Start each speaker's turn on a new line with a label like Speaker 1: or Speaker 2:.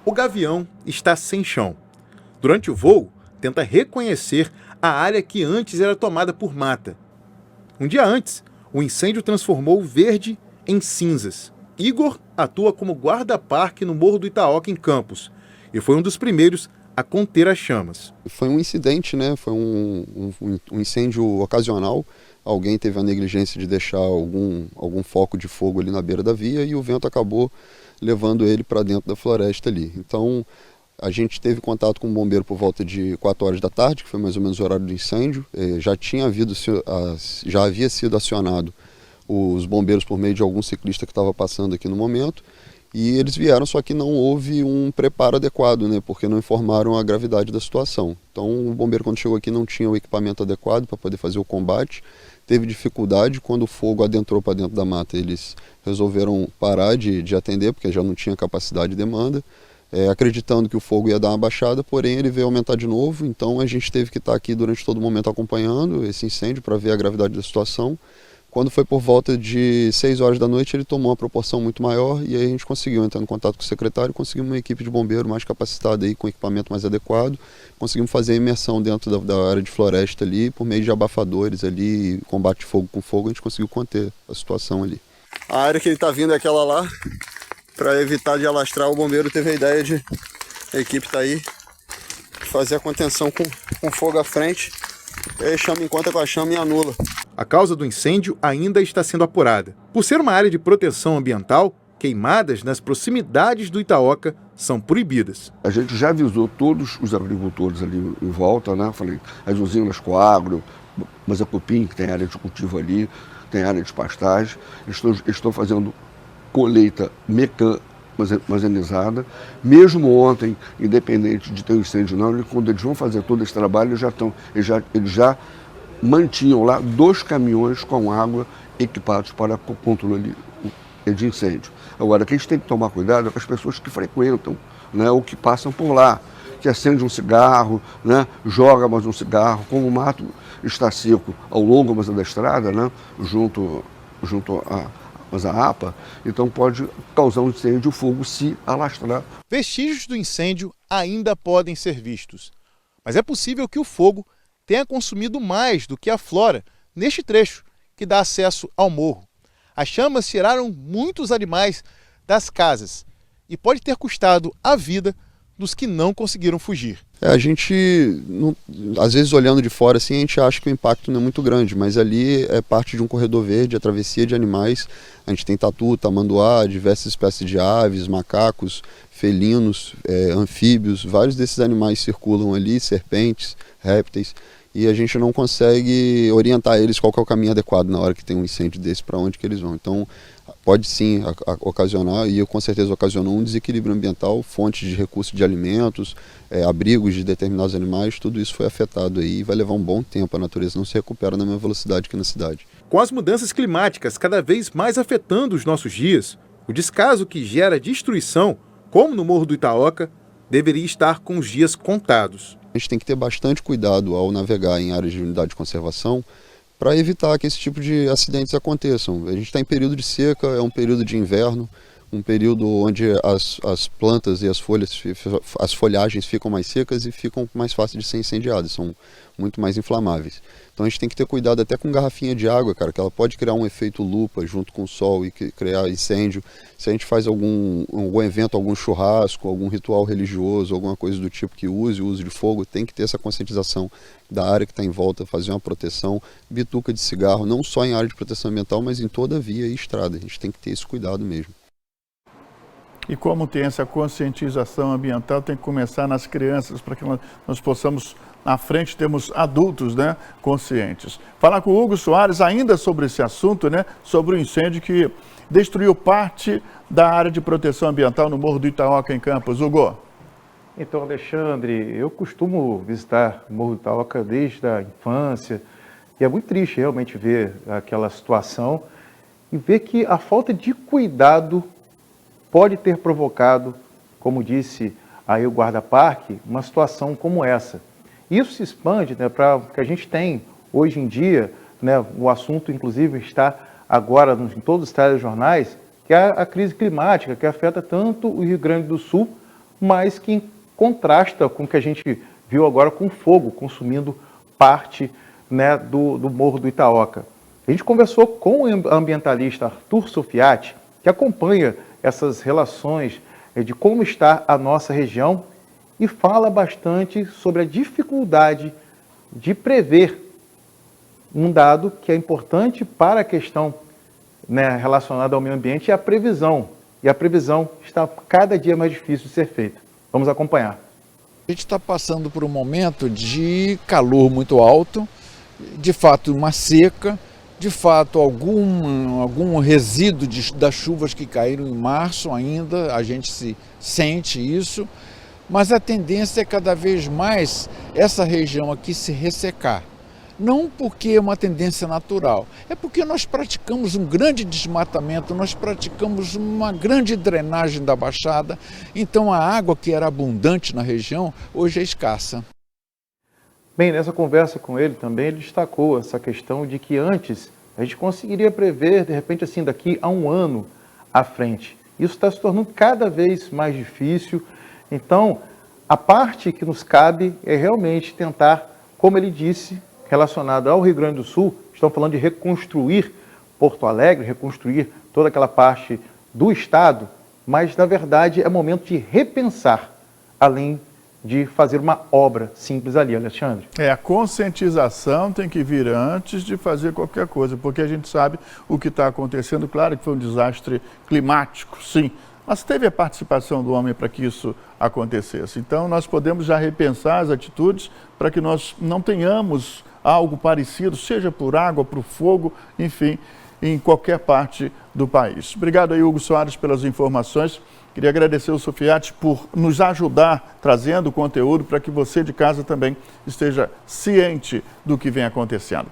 Speaker 1: O gavião está sem chão. Durante o voo, tenta reconhecer a área que antes era tomada por mata. Um dia antes, o incêndio transformou o verde em cinzas. Igor atua como guarda-parque no Morro do Itaoca, em Campos, e foi um dos primeiros a conter as chamas.
Speaker 2: Foi um incidente, né? Foi um incêndio ocasional. Alguém teve a negligência de deixar algum foco de fogo ali na beira da via e o vento acabou levando ele para dentro da floresta ali. Então, a gente teve contato com o bombeiro por volta de 4 horas da tarde, que foi mais ou menos o horário do incêndio. Já havia sido acionado os bombeiros por meio de algum ciclista que estava passando aqui no momento. E eles vieram, só que não houve um preparo adequado, né, porque não informaram a gravidade da situação. Então, o bombeiro, quando chegou aqui, não tinha o equipamento adequado para poder fazer o combate. Teve dificuldade quando o fogo adentrou para dentro da mata. Eles resolveram parar de atender, porque já não tinha capacidade de demanda, acreditando que o fogo ia dar uma baixada, porém ele veio aumentar de novo. Então, a gente teve que estar aqui durante todo o momento acompanhando esse incêndio para ver a gravidade da situação. Quando foi por volta de 6 horas da noite, ele tomou uma proporção muito maior e aí a gente conseguiu entrar em contato com o secretário, conseguimos uma equipe de bombeiro mais capacitada aí, com equipamento mais adequado, conseguimos fazer a imersão dentro da área de floresta ali, por meio de abafadores ali, combate de fogo com fogo, a gente conseguiu conter a situação ali. A área que ele está vindo é aquela lá, para evitar de alastrar, o bombeiro teve a ideia de, a equipe está aí, fazer a contenção com fogo à frente, e aí chama, encontra com a chama e anula.
Speaker 1: A causa do incêndio ainda está sendo apurada. Por ser uma área de proteção ambiental, queimadas nas proximidades do Itaoca são proibidas.
Speaker 3: A gente já avisou todos os agricultores ali em volta, né? Falei, as usinas Coagro, Mazacupim, que tem área de cultivo ali, tem área de pastagem, eles estão fazendo colheita mecanizada. Mesmo ontem, independente de ter um incêndio não, quando eles vão fazer todo esse trabalho, eles já mantinham lá 2 caminhões com água equipados para o controle de incêndio. Agora, o que a gente tem que tomar cuidado é com as pessoas que frequentam, né, ou que passam por lá, que acende um cigarro, né, joga mais um cigarro. Como o mato está seco ao longo da estrada, né, junto à APA, então pode causar um incêndio, o fogo se alastrar.
Speaker 1: Vestígios do incêndio ainda podem ser vistos, mas é possível que o fogo tenha consumido mais do que a flora neste trecho que dá acesso ao morro. As chamas tiraram muitos animais das casas e pode ter custado a vida dos que não conseguiram fugir.
Speaker 2: A gente, às vezes olhando de fora assim, a gente acha que o impacto não é muito grande, mas ali é parte de um corredor verde, a travessia de animais. A gente tem tatu, tamanduá, diversas espécies de aves, macacos, felinos, anfíbios, vários desses animais circulam ali, serpentes, répteis, e a gente não consegue orientar eles qual que é o caminho adequado na hora que tem um incêndio desse, para onde que eles vão. Então, pode sim ocasionar, e com certeza ocasionou, um desequilíbrio ambiental, fontes de recursos de alimentos, abrigos de determinados animais, tudo isso foi afetado aí e vai levar um bom tempo, a natureza não se recupera na mesma velocidade que na cidade.
Speaker 1: Com as mudanças climáticas cada vez mais afetando os nossos dias, o descaso que gera destruição, como no Morro do Itaoca, deveria estar com os dias contados.
Speaker 2: A gente tem que ter bastante cuidado ao navegar em áreas de unidade de conservação para evitar que esse tipo de acidentes aconteçam. A gente está em período de seca, é um período de inverno, um período onde as plantas e as folhagens ficam mais secas e ficam mais fáceis de ser incendiadas, são muito mais inflamáveis. Então a gente tem que ter cuidado até com garrafinha de água, cara, que ela pode criar um efeito lupa junto com o sol e criar incêndio. Se a gente faz algum evento, algum churrasco, algum ritual religioso, alguma coisa do tipo que use o uso de fogo, tem que ter essa conscientização da área que está em volta, fazer uma proteção, bituca de cigarro, não só em área de proteção ambiental, mas em toda via e estrada. A gente tem que ter esse cuidado mesmo.
Speaker 4: E como tem essa conscientização ambiental, tem que começar nas crianças, para que nós possamos, na frente, termos adultos, né, conscientes. Falar com o Hugo Soares ainda sobre esse assunto, né, sobre o incêndio que destruiu parte da área de proteção ambiental no Morro do Itaoca, em Campos. Hugo.
Speaker 5: Então, Alexandre, eu costumo visitar o Morro do Itaoca desde a infância, e é muito triste realmente ver aquela situação e ver que a falta de cuidado pode ter provocado, como disse aí o guarda-parque, uma situação como essa. Isso se expande, né, para o que a gente tem hoje em dia, né, o assunto inclusive está agora em todos os telejornais, que é a crise climática, que afeta tanto o Rio Grande do Sul, mas que contrasta com o que a gente viu agora com o fogo consumindo parte, né, do Morro do Itaoca. A gente conversou com o ambientalista Arthur Sofiati, que acompanha essas relações de como está a nossa região e fala bastante sobre a dificuldade de prever um dado que é importante para a questão, né, relacionada ao meio ambiente, é a previsão. E a previsão está cada dia mais difícil de ser feita. Vamos acompanhar.
Speaker 6: A gente está passando por um momento de calor muito alto, de fato uma seca, de fato algum resíduo das chuvas que caíram em março ainda, a gente sente isso, mas a tendência é cada vez mais essa região aqui se ressecar. Não porque é uma tendência natural, é porque nós praticamos um grande desmatamento, nós praticamos uma grande drenagem da Baixada, então a água que era abundante na região hoje é escassa.
Speaker 5: Bem, nessa conversa com ele também, ele destacou essa questão de que antes a gente conseguiria prever, de repente, assim, daqui a um ano à frente. Isso está se tornando cada vez mais difícil. Então, a parte que nos cabe é realmente tentar, como ele disse, relacionado ao Rio Grande do Sul, estão falando de reconstruir Porto Alegre, reconstruir toda aquela parte do estado, mas, na verdade, é momento de repensar, além de fazer uma obra simples ali, Alexandre.
Speaker 4: A conscientização tem que vir antes de fazer qualquer coisa, porque a gente sabe o que está acontecendo. Claro que foi um desastre climático, sim, mas teve a participação do homem para que isso acontecesse. Então, nós podemos já repensar as atitudes para que nós não tenhamos algo parecido, seja por água, por fogo, enfim, em qualquer parte do país. Obrigado aí, Hugo Soares, pelas informações. Queria agradecer ao Sofiati por nos ajudar trazendo conteúdo para que você de casa também esteja ciente do que vem acontecendo.